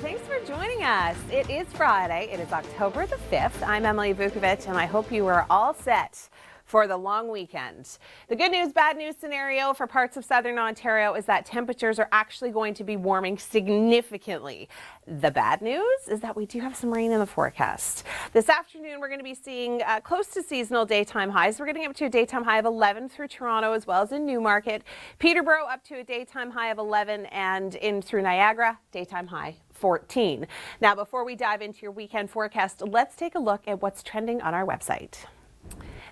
there. Thanks for joining us. It is Friday. It is October the 5th. I'm Emily Vukovic, and I hope you are all set for the long weekend. The good news, bad news scenario for parts of southern Ontario is that temperatures are actually going to be warming significantly. The bad news is that we do have some rain in the forecast. This afternoon, we're going to be seeing close to seasonal daytime highs. We're getting up to a daytime high of 11 through Toronto as well as in Newmarket. Peterborough up to a daytime high of 11, and in through Niagara, daytime high 14. Now, before we dive into your weekend forecast, let's take a look at what's trending on our website.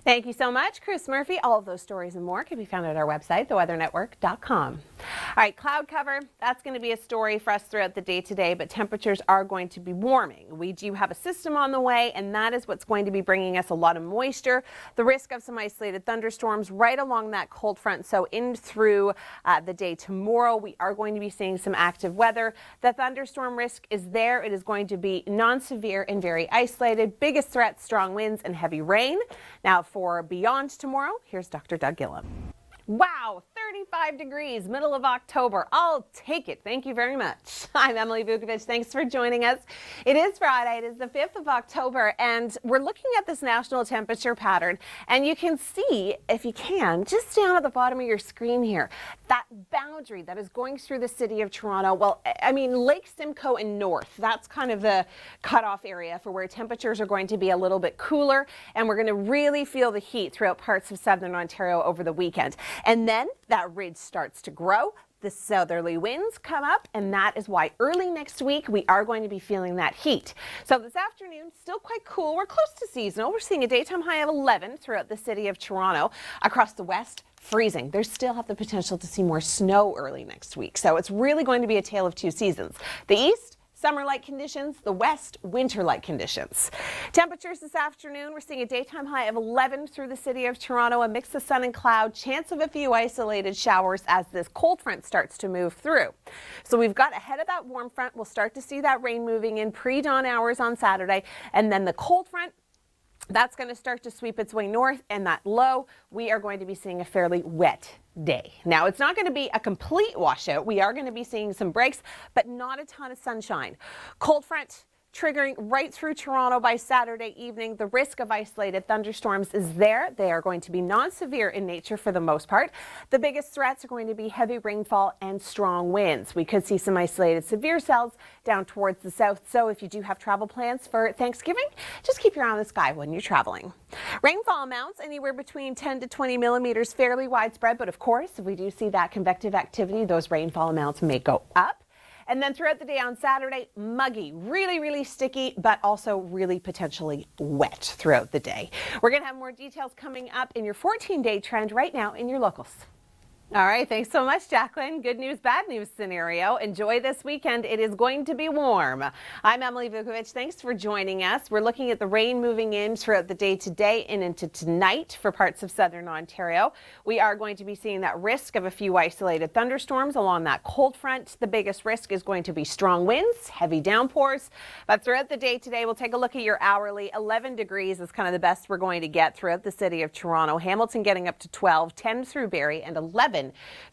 Thank you so much, Chris Murphy. All of those stories and more can be found at our website, theweathernetwork.com. All right, cloud cover, that's going to be a story for us throughout the day today, but temperatures are going to be warming. We do have a system on the way, and that is what's going to be bringing us a lot of moisture. The risk of some isolated thunderstorms right along that cold front. So in through the day tomorrow, we are going to be seeing some active weather. The thunderstorm risk is there. It is going to be non-severe and very isolated. Biggest threat, strong winds and heavy rain. Now, for beyond tomorrow, here's Dr. Doug Gillum. Wow, 35 degrees, middle of October. I'll take it. Thank you very much. I'm Emily Vukovic. Thanks for joining us. It is Friday. It is the 5th of October, and we're looking at this national temperature pattern. And you can see, if you can, just down at the bottom of your screen here, that boundary that is going through the city of Toronto. Well, I mean, Lake Simcoe and north, that's kind of the cutoff area for where temperatures are going to be a little bit cooler, and we're going to really feel the heat throughout parts of southern Ontario over the weekend. And then that ridge starts to grow. The southerly winds come up, and that is why early next week we are going to be feeling that heat. So this afternoon, still quite cool. We're close to seasonal. We're seeing a daytime high of 11 throughout the city of Toronto. Across the west, freezing. There's still have the potential to see more snow early next week. So it's really going to be a tale of two seasons. The east, summer-like conditions, the west, winter-like conditions. Temperatures this afternoon, we're seeing a daytime high of 11 through the city of Toronto, a mix of sun and cloud, chance of a few isolated showers as this cold front starts to move through. So we've got ahead of that warm front, we'll start to see that rain moving in pre-dawn hours on Saturday, and then the cold front, that's going to start to sweep its way north, and that low, we are going to be seeing a fairly wet day. Now, it's not going to be a complete washout. We are going to be seeing some breaks, but not a ton of sunshine. Cold front triggering right through Toronto by Saturday evening. The risk of isolated thunderstorms is there. They are going to be non-severe in nature for the most part. The biggest threats are going to be heavy rainfall and strong winds. We could see some isolated severe cells down towards the south. So if you do have travel plans for Thanksgiving, just keep your eye on the sky when you're traveling. Rainfall amounts anywhere between 10 to 20 millimeters, fairly widespread. But of course, if we do see that convective activity, those rainfall amounts may go up. And then throughout the day on Saturday, muggy, really, really sticky, but also really potentially wet throughout the day. We're going to have more details coming up in your 14-day trend right now in your locals. All right, thanks so much, Jacqueline. Good news, bad news scenario. Enjoy this weekend. It is going to be warm. I'm Emily Vukovic. Thanks for joining us. We're looking at the rain moving in throughout the day today and into tonight for parts of southern Ontario. We are going to be seeing that risk of a few isolated thunderstorms along that cold front. The biggest risk is going to be strong winds, heavy downpours. But throughout the day today, we'll take a look at your hourly. 11 degrees is kind of the best we're going to get throughout the city of Toronto. Hamilton getting up to 12, 10 through Barrie, and 11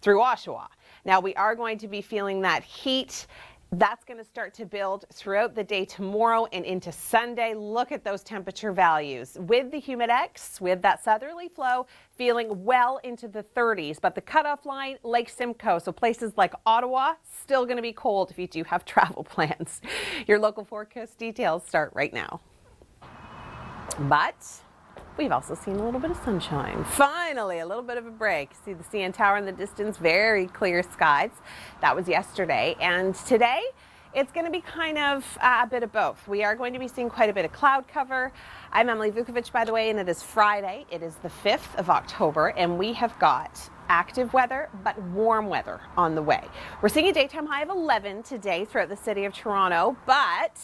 through Oshawa. Now we are going to be feeling that heat. That's going to start to build throughout the day tomorrow and into Sunday. Look at those temperature values with the humidex, with that southerly flow feeling well into the 30s. But the cutoff line, Lake Simcoe, so places like Ottawa, still going to be cold if you do have travel plans. Your local forecast details start right now. But we've also seen a little bit of sunshine. Finally, a little bit of a break. See the CN Tower in the distance, very clear skies. That was yesterday. And today, it's going to be kind of a bit of both. We are going to be seeing quite a bit of cloud cover. I'm Emily Vukovic, by the way, and it is Friday. It is the 5th of October, and we have got active weather, but warm weather on the way. We're seeing a daytime high of 11 today throughout the city of Toronto, but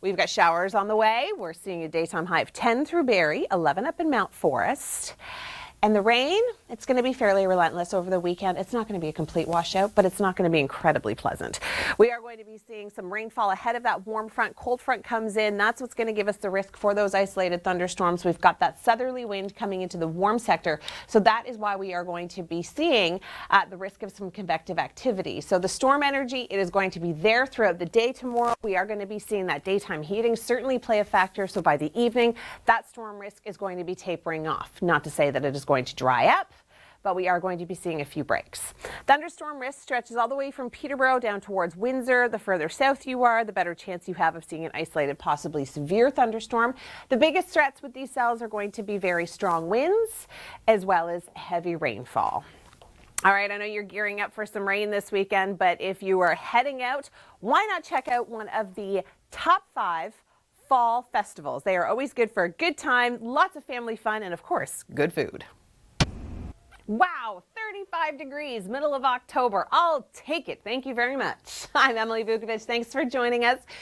we've got showers on the way. We're seeing a daytime high of 10 through Barrie, 11 up in Mount Forest. And the rain, it's going to be fairly relentless over the weekend. It's not going to be a complete washout, but it's not going to be incredibly pleasant. We are going to be seeing some rainfall ahead of that warm front. Cold front comes in. That's what's going to give us the risk for those isolated thunderstorms. We've got that southerly wind coming into the warm sector. So that is why we are going to be seeing the risk of some convective activity. So the storm energy, it is going to be there throughout the day tomorrow. We are going to be seeing that daytime heating certainly play a factor. So by the evening, that storm risk is going to be tapering off. Not to say that it is going to dry up, but we are going to be seeing a few breaks. Thunderstorm risk stretches all the way from Peterborough down towards Windsor. The further south you are, the better chance you have of seeing an isolated, possibly severe thunderstorm. The biggest threats with these cells are going to be very strong winds as well as heavy rainfall. All right, I know you're gearing up for some rain this weekend, but if you are heading out, why not check out one of the top 5 fall festivals? They are always good for a good time, lots of family fun, and of course, good food. Wow, 35 degrees, middle of October. I'll take it. Thank you very much. I'm Emily Vukovic. Thanks for joining us.